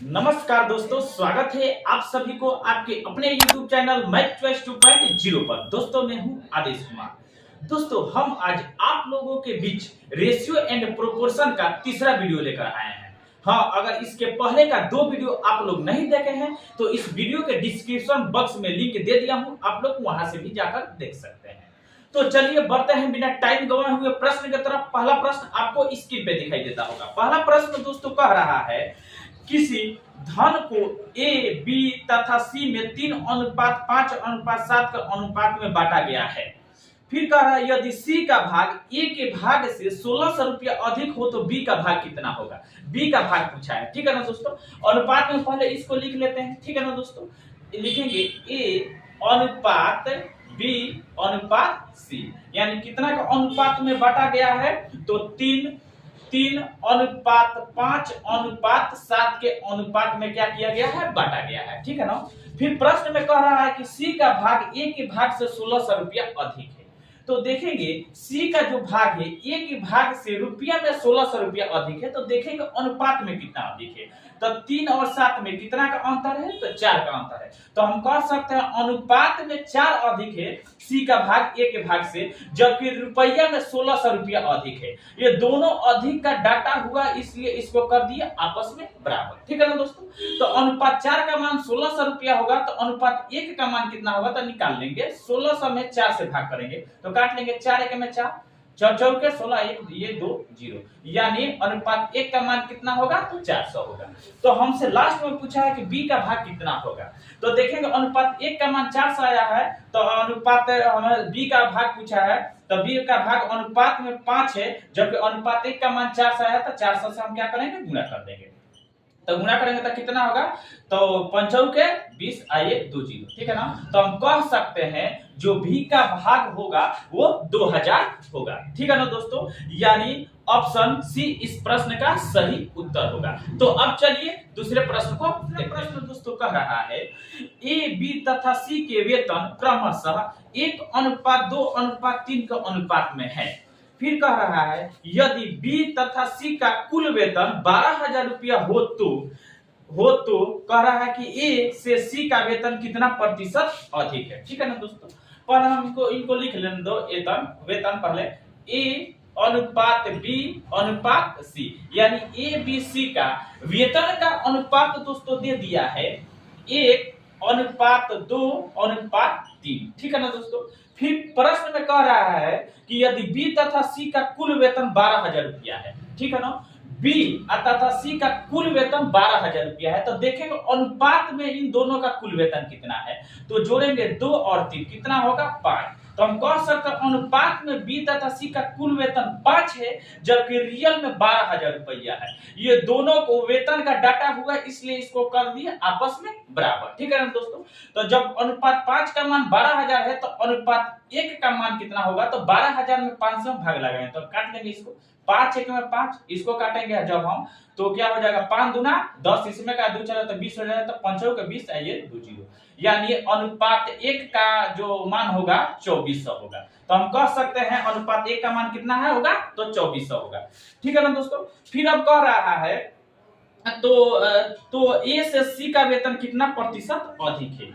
नमस्कार दोस्तों, स्वागत है आप सभी को आपके अपने YouTube चैनल मैथ चॉइस 2.0 पर। दोस्तों मैं हूं आदेश कुमार। दोस्तों हम आज आप लोगों के बीच रेशियो एंड प्रोपोर्शन का तीसरा वीडियो लेकर आए हैं। हाँ, अगर इसके पहले का 2 वीडियो आप लोग नहीं देखे हैं तो इस वीडियो के डिस्क्रिप्शन बॉक्स में लिंक दे दिया हूं, आप लोग वहां से भी जाकर देख सकते हैं। तो चलिए बढ़ते हैं बिना टाइम गवाए हुए प्रश्न की तरफ। पहला प्रश्न आपको स्क्रीन पे दिखाई देता होगा। पहला प्रश्न दोस्तों कह रहा है, किसी धन को ए, बी तथा सी में 3:5:7 के अनुपात में बांटा गया है। फिर कह रहा है यदि सी का भाग ए के भाग से 1600 रुपया अधिक हो तो बी का भाग कितना होगा। बी का भाग पूछा है, ठीक है ना दोस्तों। अनुपात में पहले इसको लिख लेते हैं, ठीक है ना दोस्तों। लिखेंगे ए अनुपात बी अनुपात सी, यानी कितना का अनुपात में बांटा गया है तो 3:5:7 के अनुपात में क्या किया गया है, बांटा गया है, ठीक है ना। फिर प्रश्न में कह रहा है कि सी का भाग ए के भाग से 1600 रुपया अधिक है। तो देखेंगे सी का जो भाग है ए के भाग से रुपया में 1600 रुपया अधिक है, तो देखेंगे अनुपात में कितना अधिक है। तो 3 और 7 में कितना का अंतर है, तो 4 का अंतर है। तो हम कह सकते हैं अनुपात में 4 अधिक है सी का भाग ए के भाग से, जबकि रुपया में 1600 रुपया अधिक है। ये दोनों अधिक का डाटा हुआ, इसलिए इसको कर दिया आपस में बराबर, ठीक है ना दोस्तों। तो अनुपात 4 का मान 1600 रुपया होगा, तो अनुपात 1 का मान कितना होगा, तो निकाल लेंगे। 1600 में 4 से भाग करेंगे तो काट लेंगे, 4 1 में 4, 4 4 के 16, 1 ये 2 0, यानी अनुपात 1 का मान कितना होगा, तो 400 होगा। तो हमसे लास्ट में पूछा है कि बी का भाग कितना होगा। तो देखेंगे अनुपात 1 का मान 400 आया है, तो अनुपात हमें बी का भाग पूछा है, तो बी का भाग अनुपात में 5 है, जबकि अनुपात 1 का मान 400 है, तो 400 से हम क्या करेंगे, गुणा कर देंगे। तो गुणा करेंगे तो कितना होगा, तो 5 के 20 आइए 2 0, ठीक है ना। तो हम कह सकते हैं जो भी का भाग होगा वो 2000 होगा, ठीक है ना दोस्तों। यानी ऑप्शन सी इस प्रश्न का सही उत्तर होगा। तो अब चलिए दूसरे प्रश्न को देखते हैं। प्रश्न दोस्तों कह रहा है ए, बी तथा सी के वेतन क्रमशः 1:2:3 के अनुपात में है। फिर कह रहा है यदि बी तथा सी का कुल वेतन 12,000 रुपया हो तो कह रहा है कि ए से सी का वेतन कितना प्रतिशत अधिक है, ठीक है ना दोस्तों। पर हम इनको लिख लेने दो, वेतन पहले ए अनुपात बी अनुपात सी, यानी ए बी सी का वेतन का अनुपात दोस्तों दे दिया है 1:2:3, ठीक है ना दोस्तों। फिर प्रश्न में कह रहा है कि यदि बी तथा सी का कुल वेतन 12,000 रुपया है, ठीक है ना। बी तथा सी का कुल वेतन 12,000 रुपया है, तो देखेंगे अनुपात में इन दोनों का कुल वेतन कितना है, तो जोड़ेंगे 2 और 3 कितना होगा, 5। तो हम कह सकते हैं अनुपात में बी तथा सी का कुल वेतन 5 है, जबकि रियल में 12,000 रुपया है। ये दोनों को वेतन का डाटा हुआ, इसलिए इसको कर दिए आपस में बराबर, ठीक है ना दोस्तों। तो जब अनुपात 5 का मान 12,000 है, तो अनुपात 1 का मान कितना होगा, तो 12,000 में 500 भाग लगाएंगे तो काट लेंगे इसको, 5 1 में 5, इसको काटेंगे जब हम तो क्या हो जाएगा, 5 दूना 10, इसमें का 2 चला तो 20 हो जाएगा, तो 5 के 20 आइए 2 0, यानी अनुपात 1 का जो मान होगा 2400 होगा। तो हम कह सकते हैं अनुपात 1 का मान कितना है होगा, तो 2400 होगा, ठीक है ना दोस्तों। फिर अब कह रहा है तो ए से सी का वेतन कितना प्रतिशत अधिक है।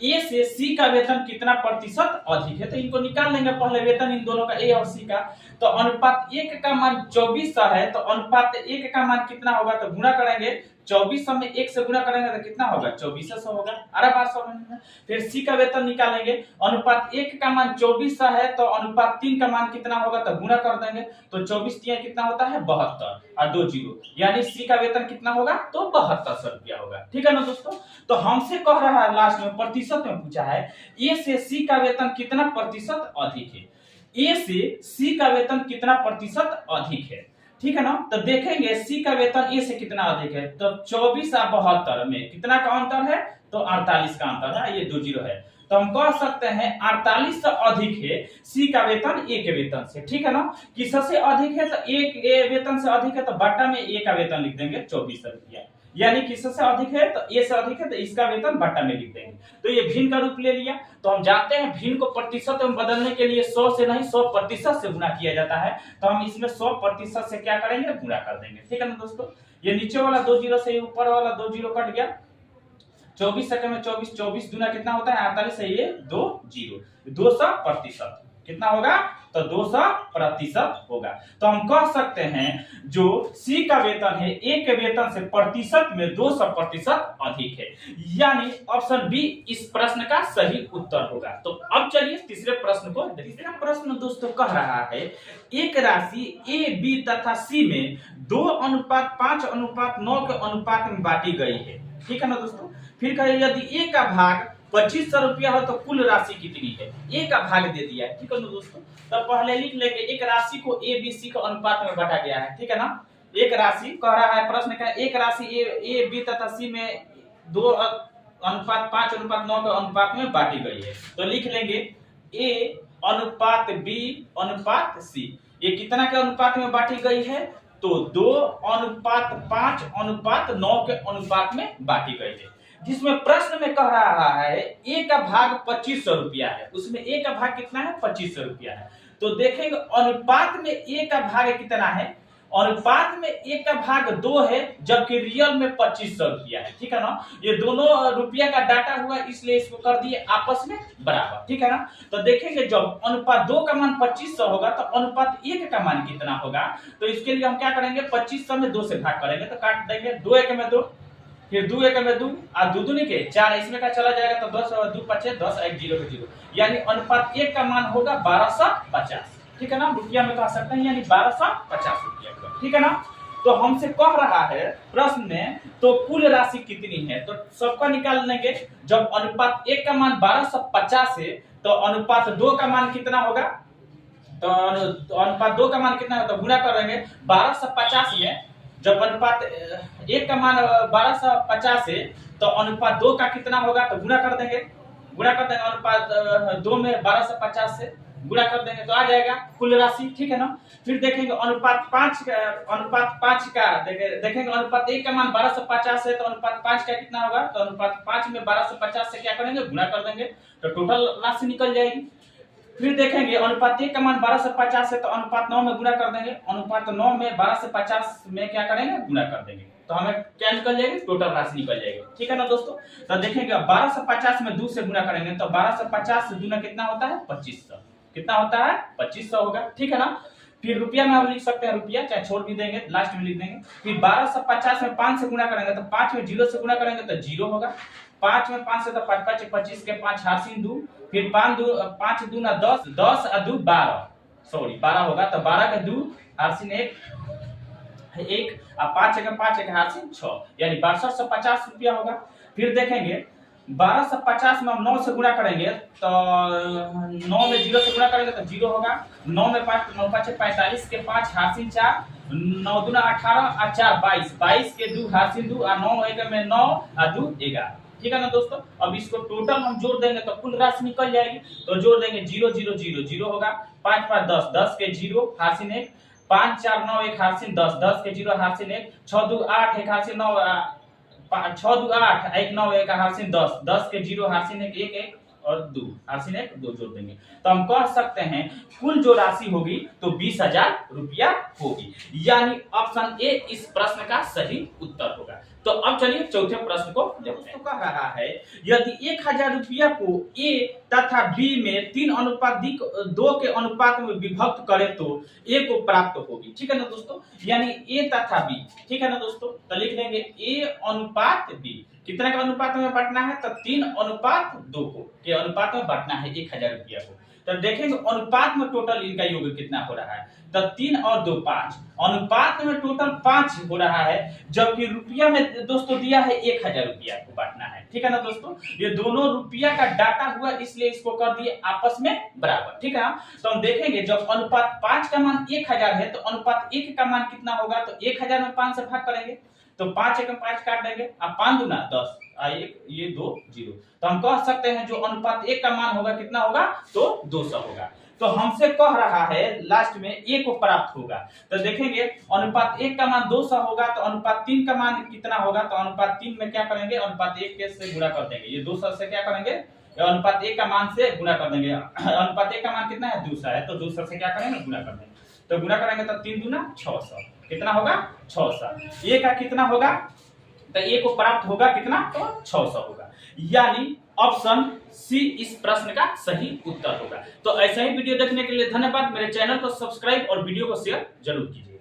ए से सी का वेतन कितना प्रतिशत अधिक है, तो इनको निकाल लेंगे पहले वेतन इन दोनों का, ए और सी का। तो अनुपात 1 का मान 2400 है, तो अनुपात 1 का मान कितना होगा, तो गुणा करेंगे 2400 में 1 से गुणा करेंगे तो कितना होगा, 2400 होगा। अरे बात समझ में। फिर सी का वेतन निकालेंगे, अनुपात 1 का मान 2400 है, तो अनुपात 3 का मान कितना होगा, तो गुणा कर देंगे, तो 24 3 कितना होता है 72 और 2 0, यानी सी का वेतन कितना होगा, तो 7200 रुपया होगा, ठीक है ना दोस्तों। तो हमसे कह रहा है लास्ट में प्रतिशत में पूछा है ए से सी का वेतन कितना प्रतिशत अधिक है। ए से सी का वेतन कितना प्रतिशत अधिक है, ठीक है ना। तो देखेंगे सी का वेतन ए से कितना अधिक है, तो 24 और 72 में कितना का अंतर है, तो 48 का अंतर है, ये 2 0 है। तो हम कह सकते हैं 48 से अधिक है सी का वेतन ए के वेतन से, ठीक है ना। किससे अधिक है, तो ए वेतन से अधिक है, तो बट्टा में ए का वेतन लिख देंगे 2400 रुपया, यानी किससे अधिक है तो ए से अधिक है तो इसका वेतन बट्टा में लिख देंगे। तो ये भिन्न का रूप ले लिया। तो हम जानते हैं भिन्न को प्रतिशत में बदलने के लिए 100 से नहीं 100% से गुणा किया जाता है। तो हम इसमें 100% से क्या करेंगे, गुणा कर देंगे। ठीक है ना दोस्तों, ये नीचे वाला 2 जीरो से ऊपर वाला 2 जीरो कट गया। 24 सेकंड में 24, 24 गुना कितना होता है 48 है, ये 2 जीरो, 200% कितना होगा तो 200% होगा। तो हम कह सकते हैं जो सी का वेतन है ए के वेतन से प्रतिशत में 200% अधिक है, यानी ऑप्शन बी इस प्रश्न का सही उत्तर होगा। तो अब चलिए तीसरे प्रश्न को। तीसरा प्रश्न दोस्तों कह रहा है एक राशि ए बी तथा सी में 2:5:9 के अनुपात में बांटी गई है। ठीक है ना दोस्तों, फिर कहे यदि ए का भाग 2500 रुपया हो तो कुल राशि कितनी है। ए का भाग दे दिया है। ठीक है ना दोस्तों, तो पहले लिख लेंगे एक राशि को ए बी सी के अनुपात में बांटा गया है। ठीक है ना, एक राशि कह रहा है प्रश्न का एक राशि ए बी तथा सी में 2:5:9 के अनुपात में बांटी गई है। तो लिख लेंगे ए अनुपात बी अनुपात सी। ये कितना के अनुपात में बांटी गई है तो 2:5:9 के अनुपात में बांटी गई है। जिसमें प्रश्न में कह रहा है ए का भाग 2500 रुपया है, उसमें ए का भाग कितना है 2500 रुपया है। तो देखेंगे अनुपात में ए का भाग कितना है, अनुपात में ए का भाग 2 है जबकि रियल में 2500 रुपया है। ठीक है ना, ये दोनों रुपया का डाटा हुआ इसलिए इसको कर दिए आपस में बराबर। ठीक है ना, तो देखेंगे जब अनुपात 2 का मान 2500 होगा तो अनुपात 1 का मान कितना होगा। तो इसके लिए हम क्या करेंगे 2500 में 2 से भाग करेंगे तो काट देंगे 2 1 में 2, फिर 2 1 में 2 और 2 दूनी के 4, इसमें का चला जाएगा तो 10 और 2 5 10 1 0 के 0, यानी अनुपात 1 का मान होगा 1250। ठीक है ना, रुपया में कह सकते हैं यानी 1250 रुपया। ठीक है ना, तो हमसे कह रहा है प्रश्न में तो कुल राशि कितनी है, तो सबका निकाल लेंगे। जब अनुपात 1 का मान 1250 है तो अनुपात 2 का मान कितना होगा, तो अनुपात 2 का मान कितना है तो गुणा करेंगे 1250 में। जब अनुपात 1 का मान 1250 है तो अनुपात 2 का कितना होगा तो गुणा कर देंगे अनुपात 2 में 1250 से गुणा कर देंगे तो आ जाएगा कुल राशि। ठीक है ना, फिर देखेंगे अनुपात 5 का देखेंगे अनुपात 1 का मान 1250 है तो अनुपात 5 का कितना होगा, तो अनुपात 5 में 1250 से क्या करेंगे गुणा कर देंगे तो टोटल राशि निकल जाएगी। फिर देखेंगे अनुपात 1 का मान 1250 है तो अनुपात 9 में गुणा कर देंगे, अनुपात 9 में 1250 में क्या करेंगे गुणा कर देंगे तो हमें क्या निकल जाएगी टोटल राशि निकल जाएगी। ठीक है ना दोस्तों, तो देखेंगे 1250 में 2 से गुणा करेंगे तो 1250 से दूना कितना होता है 2500, कितना होता है 2500 होगा। ठीक है ना, फिर रुपया में हम लिख सकते हैं रुपया, चाहे छोड़ भी देंगे लास्ट में लिख देंगे। फिर 1250 में 5 से गुणा करेंगे तो 5 में 0 से गुणा करेंगे तो 0 होगा, 5 में 5 से तो 5 5 25 के 5 हासिल 2, फिर 5 दूना 10, 10 और 2 12, सॉरी 12 होगा तो 12 का 2 हासिल 1 और 5 का 5 एक हासिल 6, यानी 6250 रुपया होगा। फिर देखेंगे 1250 में हम 9 से गुणा करेंगे तो 9 में 0 से गुणा करेंगे तो 0 होगा, 9 में 5 9 5 45 के 5 हासिल 4, 9 दूना 18 और 4 22, 22 के 2 हासिल 2 और 9 1 में 9 और 2 11। ठीक है ना दोस्तों, अब इसको टोटल हम जोड़ देंगे तो कुल राशि निकल जाएगी। तो जोड़ देंगे 0 0 0 0 होगा, 5 5 10 10 के 0 हासिल 1, 5 4 9 1 हासिल 10 10 के 0 हासिल 1, 6 2 8 1 हासिल 9 6 2 8 1 9 1 हासिल 10 10 के 0 हासिल 1 1 1 और 2 हासिल 1 2 जोड़ देंगे तो हम कह सकते हैं कुल जो राशि होगी तो 20,000 रुपया होगी, यानी ऑप्शन ए इस प्रश्न का सही उत्तर होगा। तो अब चलिए चौथे प्रश्न को देखते हैं। तो कह रहा है यदि 1000 रुपया को ए तथा बी में 3:2 के अनुपात में विभक्त करें तो ए को प्राप्त होगी। ठीक है ना दोस्तों, यानी ए तथा बी। ठीक है ना दोस्तों, तो लिख देंगे ए अनुपात बी कितना के अनुपात में बांटना है तो 3:2 को के अनुपात में बांटना है 1000 रुपया को। तो देखेंगे अनुपात में टोटल इनका योग कितना हो रहा है तो 3 और 2 5, अनुपात में टोटल 5 हो रहा है जबकि रुपया में दोस्तों दिया है 1000 रुपया को बांटना है। ठीक है ना दोस्तों, ये दोनों रुपया का डाटा हुआ इसलिए इसको कर दिए आपस में बराबर। ठीक है ना, तो हम देखेंगे जब अनुपात 5 का मान 1000 है तो अनुपात 1 का मान कितना होगा तो 1000 में 5 से भाग करेंगे तो 5 1 5 काट देंगे अब 5 दूना 10 1 ये 2 0, तो हम कह सकते हैं जो अनुपात 1 का मान होगा कितना होगा तो 200 होगा। तो हमसे कह रहा है लास्ट में a को प्राप्त होगा। तो देखेंगे अनुपात 1 का मान 200 होगा, तो अनुपात 3 का मान कितना होगा, तो अनुपात 3 में क्या करेंगे, अनुपात 1 के से गुणा कर देंगे। ये 200 से क्या करेंगे, अनुपात 1 का मान से गुणा कर देंगे। अनुपात 1 का मान कितना है, 200 है, तो 200 से क्या करेंगे, गुणा कर देंगे। तो गुणा करेंगे तो 3 दूना 600, कितना होगा 600। a का कितना होगा, तो a को प्राप्त होगा कितना, तो 600 होगा। यानी ऑप्शन सी इस प्रश्न का सही उत्तर होगा। तो ऐसा ही वीडियो देखने के लिए धन्यवाद। मेरे चैनल को सब्सक्राइब और वीडियो को शेयर जरूर कीजिए।